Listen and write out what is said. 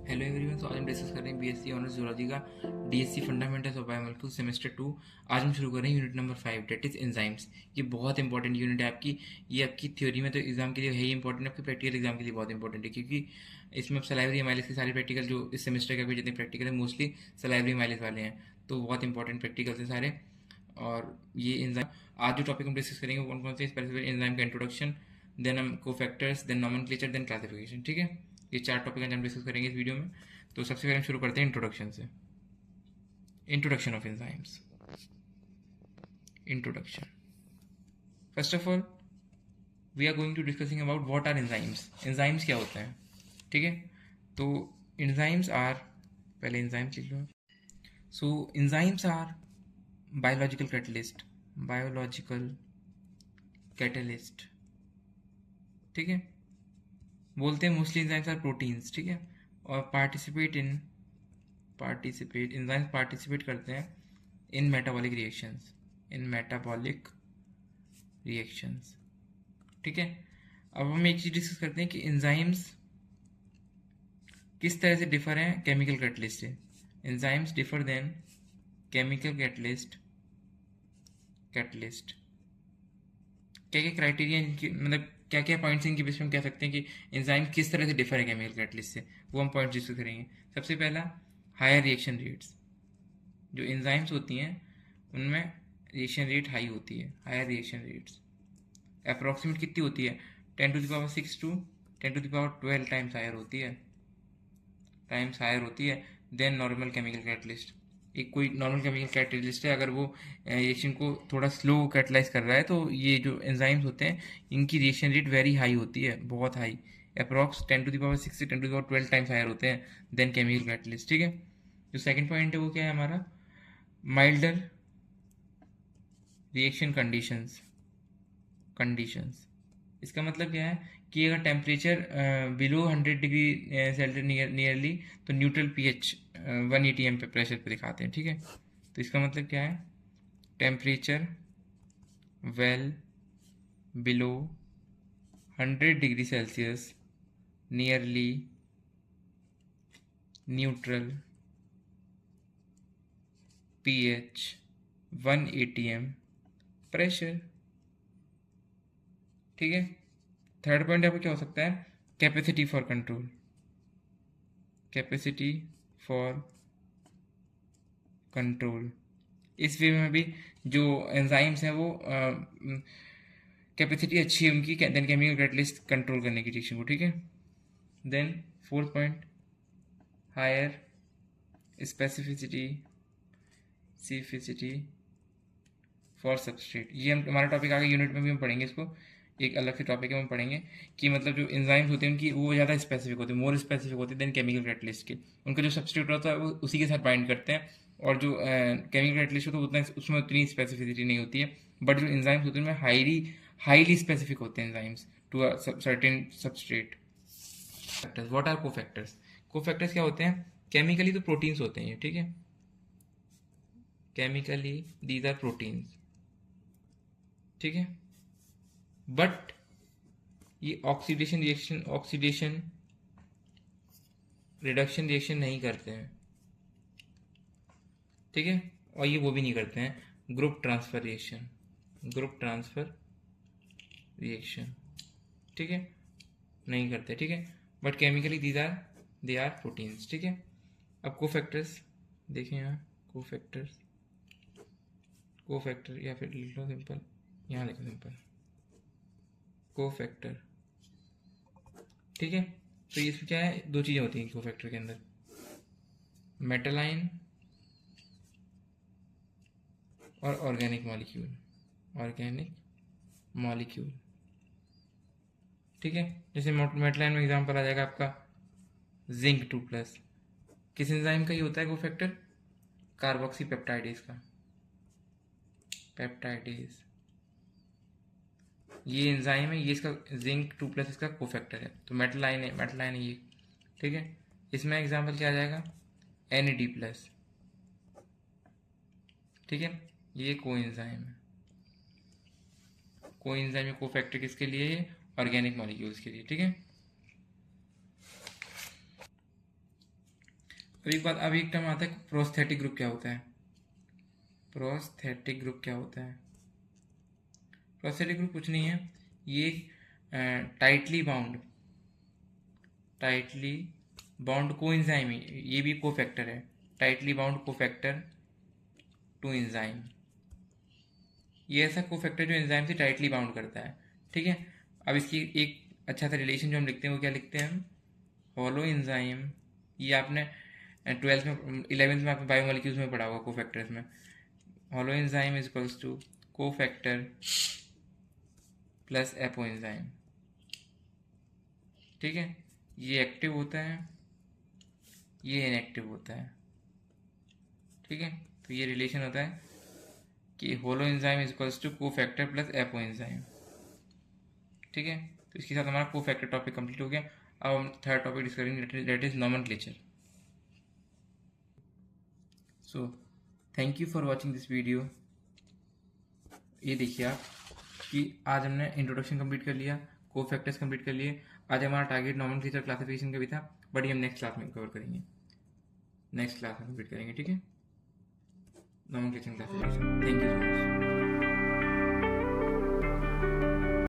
Hello everyone. तो आज हम डिस्कस कर रहे हैं बीएससी ऑनर्स जूलॉजी का DSC fundamentals of biomolecules semester 2। आज हम शुरू कर रहे हैं unit number 5, that is enzymes. ये बहुत इंपॉर्टेंट यूनिट है आपकी। ये आपकी थ्योरी में तो एग्जाम के लिए है ही इंपॉर्टेंट, आपके प्रैक्टिकल एग्जाम के लिए बहुत इंपॉर्टेंट है, क्योंकि इसमें अब सलाइवरी एमाइलेज के सारे प्रैक्टिकल जो इस सेमेस्टर के जितने प्रैक्टिकल है मोस्टली सलाइवरी एमाइलेज वाले हैं, तो बहुत इंपॉर्टेंट प्रैक्टिकल्स हैं सारे। और ये एंजाइम आज जो टॉपिक हम डिस्कस करेंगे वो कौन कौन से, स्पेसिफिक एंजाइम का इंट्रोडक्शन, देन हम cofactors, then nomenclature, then classification. ठीक है, ये 4 टॉपिक हम डिस्कस करेंगे इस वीडियो में। तो सबसे पहले हम शुरू करते हैं इंट्रोडक्शन से। Introduction of enzymes. Introduction. First of all we are going to discussing about what are enzymes. Enzymes क्या होते हैं, ठीक है। तो एंजाइम्स आर, पहले एंजाइम्स लिख लो। So enzymes are biological catalyst, biological catalyst, ठीक है। बोलते हैं मोस्टली एंजाइम्स आर प्रोटीन्स, ठीक है। और पार्टिसिपेट एंजाइम्स पार्टिसिपेट करते हैं इन मेटाबॉलिक रिएक्शंस, इन मेटाबॉलिक रिएक्शंस, ठीक है। अब हम एक चीज डिस्कस करते हैं कि एंजाइम्स किस तरह से डिफर हैं केमिकल कैटलिस्ट से। Enzymes differ then chemical catalyst. Catalyst क्या क्या क्राइटेरिया इनकी, मतलब क्या क्या पॉइंट्स इनके बेस पे हम कह सकते हैं कि एंजाइम किस तरह से डिफर है केमिकल कैटलिस्ट से, वो हम पॉइंट डिस्कस करेंगे। सबसे पहला, हायर रिएक्शन रेट्स। जो एंजाइम्स होती हैं उनमें रिएक्शन रेट हाई होती है, हायर रिएक्शन रेट्स। अप्रॉक्सीमेट कितनी होती है, 10⁶ टू 10⁻12 टाइम्स हायर होती है, देन नॉर्मल केमिकल कैटलिस्ट। एक कोई नॉर्मल केमिकल कैटलिस्ट है, अगर वो रिएक्शन को थोड़ा स्लो कैटलाइज कर रहा है, तो ये जो एंजाइम्स होते हैं इनकी रिएक्शन रेट वेरी हाई होती है, बहुत हाई। अप्रॉक्स 10⁻6 से 10⁻12 टाइम्स हायर होते हैं देन केमिकल कैटलिस्ट, ठीक है। जो सेकंड पॉइंट है वो क्या है हमारा, माइल्डर रिएक्शन कंडीशंस। कंडीशंस इसका मतलब क्या है कि अगर temperature below 100 degree Celsius nearly, तो न्यूट्रल पीएच 1 atm पे प्रेशर पे दिखाते हैं, ठीक है। तो इसका मतलब क्या है, temperature well below 100 degree Celsius nearly neutral pH 1 atm pressure, ठीक है। थर्ड पॉइंट आपका क्या हो सकता है, capacity for control. Capacity for control, इस वे में भी जो एंजाइम्स हैं वो कैपेसिटी अच्छी है उनकी देन केमिकल कैटलिस्ट कंट्रोल करने की रिएक्शन को, ठीक है। Then fourth point, higher specificity for substrate. ये हम हमारा टॉपिक आगे यूनिट में भी हम पढ़ेंगे इसको, एक अलग से टॉपिक है हम पढ़ेंगे कि मतलब जो एंजाइम्स होते हैं उनकी वो ज़्यादा स्पेसिफिक होते हैं, मोर स्पेसिफिक होते हैं देन केमिकल कैटलिस्ट के। उनका जो सबस्ट्रेट होता है वो उसी के साथ बाइंड करते हैं, और जो केमिकल कैटलिस्ट होता है उतना उसमें उतनी स्पेसिफिसिटी नहीं होती है। बट जो एंजाइम्स होते हैं उनमें हाईली स्पेसिफिक होते हैं enzymes to a certain substrate. What are cofactors. Cofactors क्या होते हैं, केमिकली तो प्रोटीन्स होते हैं ये, ठीक है। केमिकली दीज आर प्रोटीन्स, ठीक है। बट ये ऑक्सीडेशन रिडक्शन रिएक्शन नहीं करते हैं, ठीक है। और ये वो भी नहीं करते हैं ग्रुप ट्रांसफर रिएक्शन, ठीक है, नहीं करते, ठीक है। But chemically they are proteins, ठीक है। अब कोफैक्टर्स देखें यहाँ, कोफैक्टर या फिर लिख लो सिंपल, यहाँ लिखो सिंपल कोफैक्टर, ठीक है। तो इसमें क्या है, दो चीज़ें होती हैं कोफैक्टर के अंदर, मेटालाइन और ऑर्गेनिक मॉलिक्यूल, ठीक है। जैसे मेटालाइन में एग्जांपल आ जाएगा आपका Zinc 2+। किस एंजाइम का ही होता है कोफैक्टर, कार्बोक्सी पेप्टाइडेज का, पेप्टाइडेज ये एंजाइम है, ये इसका Zinc 2+ इसका कोफैक्टर है। तो मेटालाइन है ये, ठीक है। इसमें एग्जांपल क्या आ जाएगा, Na+, ठीक है। ये कोएंजाइम है, कोएंजाइम में कोफैक्टर किसके लिए है, ऑर्गेनिक मॉलिक्यूल्स के लिए, ठीक है। अभी एक टर्म आता है प्रोस्थेटिक ग्रुप। क्या होता है प्रोस्थेटिक ग्रुप? क्या होता है प्रोस्थेटिक ग्रुप? कुछ नहीं है, ये टाइटली बाउंड कोएंजाइम है, ये भी कोफैक्टर है, tightly bound cofactor to enzyme. ये ऐसा कोफैक्टर जो एंजाइम से टाइटली बाउंड करता है, ठीक है। अब इसकी एक अच्छा सा रिलेशन जो हम लिखते हैं वो क्या लिखते हैं हम? Hollow enzyme. ये आपने 12th में 11th में आपने बायोमोलिक्यूल्स में पढ़ा होगा कोफैक्टर्स में। Holo enzyme is equals to cofactor plus apo enzyme, ठीक है। ये एक्टिव होता है, ये इनएक्टिव होता है, ठीक है। तो ये रिलेशन होता है कि holo enzyme is equals to cofactor plus apo enzyme, ठीक है। तो इसके साथ हमारा कोफैक्टर टॉपिक कंप्लीट हो गया। अब हम थर्ड टॉपिक डिस्कस करेंगे, that is nomenclature. So thank you for watching this video. ये देखिए आप कि आज हमने इंट्रोडक्शन कंप्लीट कर लिया, कोफैक्टर्स कंप्लीट कर लिए। आज हमारा टारगेट नॉमेनक्लेचर क्लासिफिकेशन का भी था, बट ये हम नेक्स्ट क्लास में कवर करेंगे, नेक्स्ट क्लास में कंप्लीट करेंगे, ठीक है। Nomenclature classification. Thank you so much.